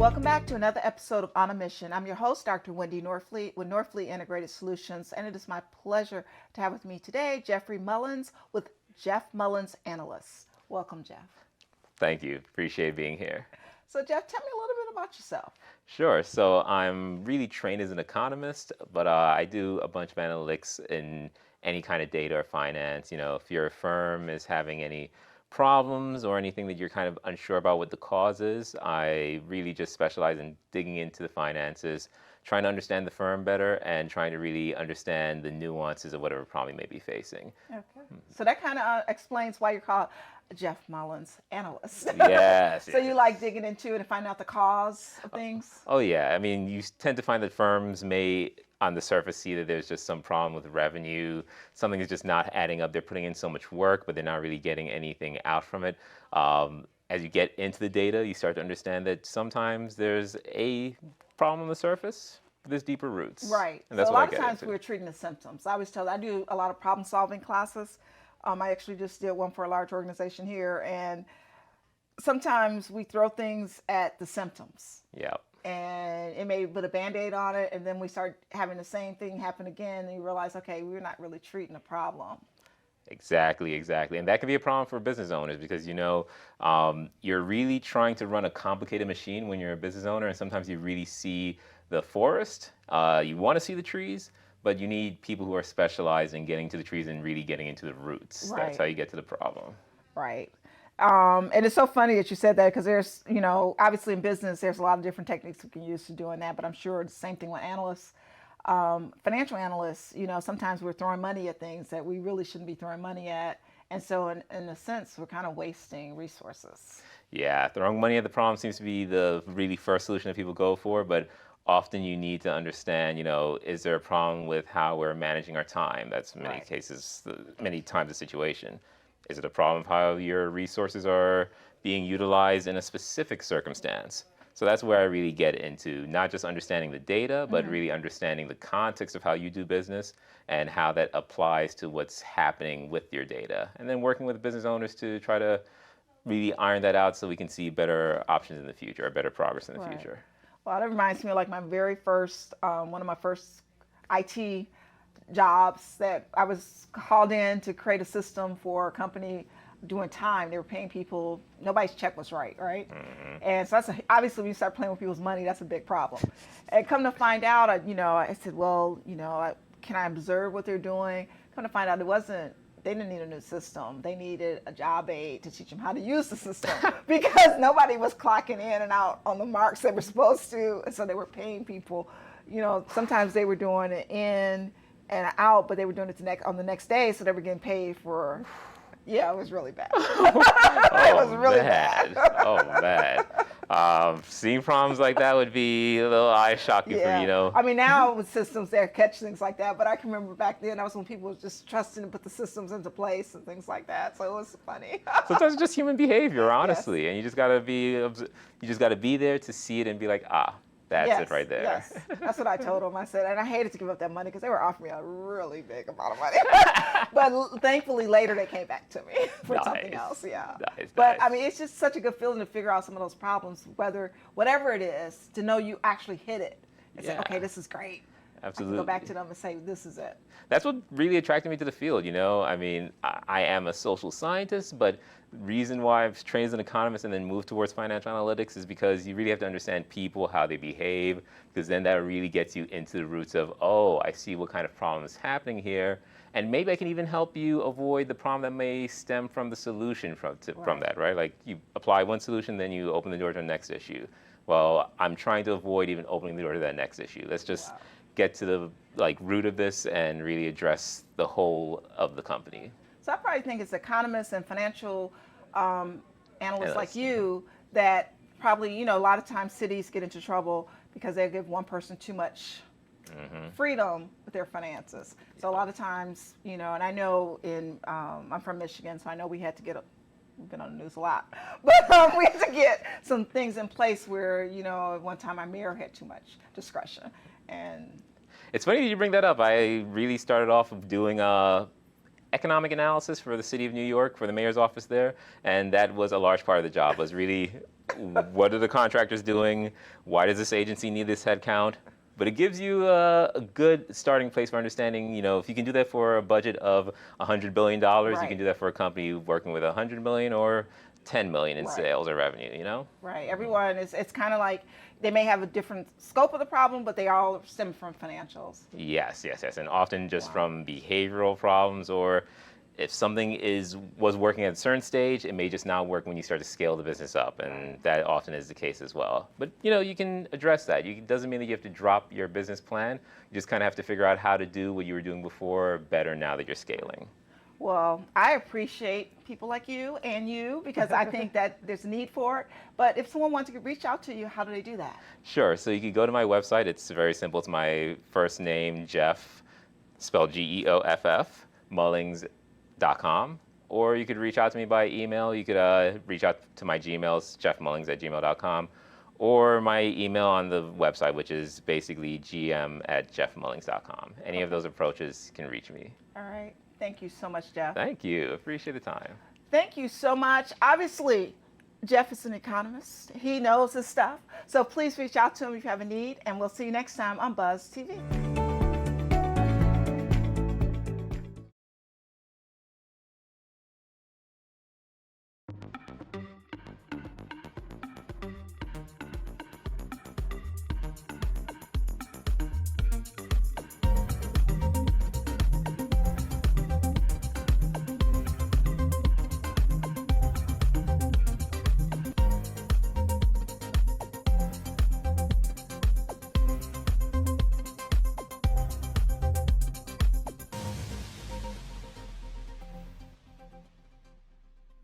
Welcome back to another episode of On a Mission. I'm your host, Dr. Wendy Norfleet with Norfleet Integrated Solutions, and it is my pleasure to have with me today Geoffrey Mullings with Geoff Mullings Analyst. Welcome, Geoff. Thank you. Appreciate being here. So, Geoff, tell me a little bit about yourself. Sure. So I'm really trained as an economist, but I do a bunch of analytics in any kind of data or finance. If your firm is having any problems or anything that you're kind of unsure about what the cause is, I really just specialize in digging into the finances, trying to understand the firm better, and trying to really understand the nuances of whatever problem you may be facing. Okay. So that kind of explains why you're called Geoff Mullings Analyst. Yes. So you like digging into it and finding out the cause of things? Oh, yeah. I mean, you tend to find that firms may, on the surface, see that there's just some problem with revenue. Something is just not adding up. They're putting in so much work, but they're not really getting anything out from it. As you get into the data, you start to understand that sometimes there's a problem on the surface, but there's deeper roots. Right. And that's so a what lot of times we're treating the symptoms. I always tell I do a lot of problem solving classes. I actually just did one for a large organization here, and sometimes we throw things at the symptoms. Yeah. And it may put a Band-Aid on it, and then we start having the same thing happen again, and you realize, okay, we're not really treating the problem. Exactly. And that can be a problem for business owners because, you're really trying to run a complicated machine when you're a business owner, and sometimes you really see the forest. You want to see the trees, but you need people who are specialized in getting to the trees and really getting into the roots. Right. That's how you get to the problem. Right. And it's so funny that you said that because there's, obviously in business, there's a lot of different techniques we can use to doing that, but I'm sure it's the same thing with analysts. Financial analysts, sometimes we're throwing money at things that we really shouldn't be throwing money at. And so in a sense, we're kind of wasting resources. Yeah, throwing money at the problem seems to be the really first solution that people go for, but often you need to understand, is there a problem with how we're managing our time? That's in many cases, many times the situation. Is it a problem of how your resources are being utilized in a specific circumstance? So that's where I really get into not just understanding the data, but really understanding the context of how you do business and how that applies to what's happening with your data. And then working with business owners to try to really iron that out so we can see better options in the future or better progress in the future. Well, that reminds me of like my very first, one of my first IT jobs that I was called in to create a system for a company doing time. They were paying people, nobody's check was right? Mm-hmm. And so obviously when you start playing with people's money, that's a big problem. And come to find out, I said, well, can I observe what they're doing? Come to find out they didn't need a new system. They needed a job aid to teach them how to use the system because nobody was clocking in and out on the marks they were supposed to. And so they were paying people, sometimes they were doing it in and out, but they were doing it on the next day. So they were getting paid for, it was really bad. It was really bad. Oh, man. Seeing problems like that would be a little eye-shocking for you, I mean, now with systems, they catch things like that. But I can remember back then, that was when people were just trusting to put the systems into place and things like that. So it was funny. Sometimes it's just human behavior, honestly. Yes. And you just gotta be there to see it and be like, that's it right there. Yes, that's what I told them. I said, and I hated to give up that money because they were offering me a really big amount of money. But thankfully, later they came back to me for something else. Yeah. But I mean, it's just such a good feeling to figure out some of those problems, whatever it is, to know you actually hit it and say, okay, this is great. Absolutely. I can go back to them and say, this is it. That's what really attracted me to the field, I mean, I am a social scientist, but the reason why I've trained as an economist and then moved towards financial analytics is because you really have to understand people, how they behave, because then that really gets you into the roots of, I see what kind of problem is happening here, and maybe I can even help you avoid the problem that may stem from the solution from that, right? Like you apply one solution, then you open the door to the next issue. Well, I'm trying to avoid even opening the door to that next issue. Let's just get to the root of this and really address the whole of the company. So I probably think it's economists and financial analysts like you that probably, a lot of times cities get into trouble because they give one person too much freedom with their finances. So a lot of times, and I know I'm from Michigan, so I know we've been on the news a lot, but we had to get some things in place where, at one time our mayor had too much discretion. And it's funny that you bring that up. I really started off of doing economic analysis for the city of New York, for the mayor's office there, and that was a large part of the job, was really what are the contractors doing? Why does this agency need this headcount? But it gives you a good starting place for understanding, if you can do that for a budget of $100 billion, you Right. can do that for a company working with $100 million or 10 million in Right. sales or revenue. Right. Everyone it's kind of like they may have a different scope of the problem, but they all stem from financials. Yes, yes, yes. And often just Wow. from behavioral problems, or if something was working at a certain stage, it may just not work when you start to scale the business up. And that often is the case as well. But you can address that. It doesn't mean that you have to drop your business plan. You just kind of have to figure out how to do what you were doing before better now that you're scaling. Well, I appreciate people like you because I think that there's a need for it. But if someone wants to reach out to you, how do they do that? Sure. So you can go to my website. It's very simple. It's my first name, Geoff, spelled Geoff, Mullings.com. Or you could reach out to me by email. You could reach out to my Gmails, geoffmullings@gmail.com, or my email on the website, which is basically gm@geoffmullings.com. Any of those approaches can reach me. All right. Thank you so much, Geoff. Thank you. Appreciate the time. Thank you so much. Obviously, Geoff is an economist. He knows his stuff. So please reach out to him if you have a need, and we'll see you next time on Buzz TV.